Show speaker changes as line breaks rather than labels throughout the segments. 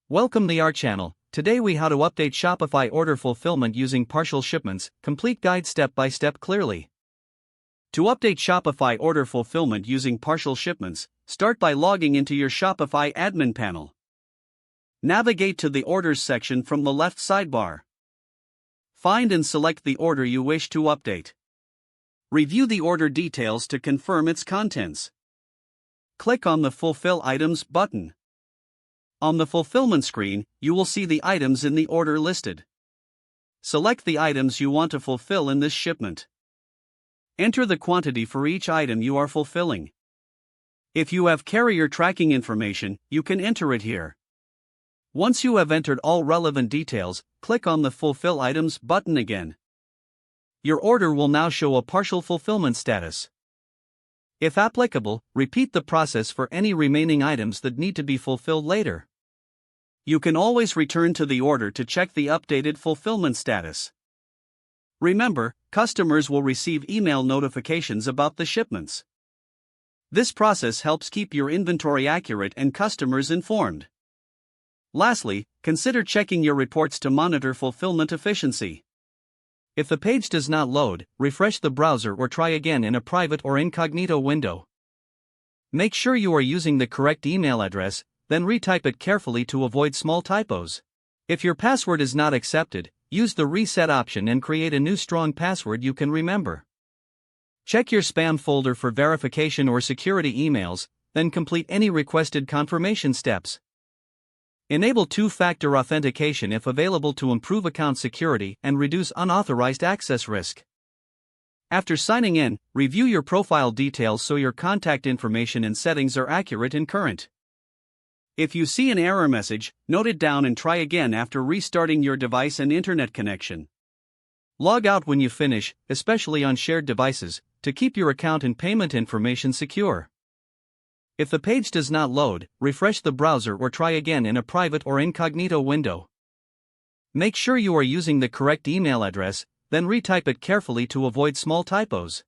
Welcome to our channel. Today we how to update Shopify order fulfillment using partial shipments, complete guide step by step clearly. To update Shopify order fulfillment using partial shipments, start by logging into your Shopify admin panel. Navigate to the Orders section from the left sidebar. Find and select the order you wish to update. Review the order details to confirm its contents. Click on the Fulfill Items button. On the fulfillment screen, you will see the items in the order listed. Select the items you want to fulfill in this shipment. Enter the quantity for each item you are fulfilling. If you have carrier tracking information, you can enter it here. Once you have entered all relevant details, click on the Fulfill Items button again. Your order will now show a partial fulfillment status. If applicable, repeat the process for any remaining items that need to be fulfilled later. You can always return to the order to check the updated fulfillment status. Remember, customers will receive email notifications about the shipments. This process helps keep your inventory accurate and customers informed. Lastly, consider checking your reports to monitor fulfillment efficiency. If the page does not load, refresh the browser or try again in a private or incognito window. Make sure you are using the correct email address, then retype it carefully to avoid small typos. If your password is not accepted, use the reset option and create a new strong password you can remember. Check your spam folder for verification or security emails, then complete any requested confirmation steps. Enable two-factor authentication if available to improve account security and reduce unauthorized access risk. After signing in, review your profile details so your contact information and settings are accurate and current. If you see an error message, note it down and try again after restarting your device and internet connection. Log out when you finish, especially on shared devices, to keep your account and payment information secure. If the page does not load, refresh the browser or try again in a private or incognito window. Make sure you are using the correct email address, then retype it carefully to avoid small typos.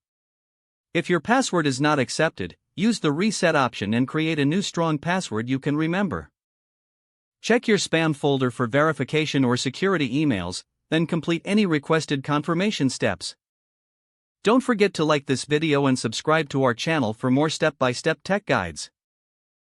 If your password is not accepted, use the reset option and create a new strong password you can remember. Check your spam folder for verification or security emails, then complete any requested confirmation steps. Don't forget to like this video and subscribe to our channel for more step-by-step tech guides.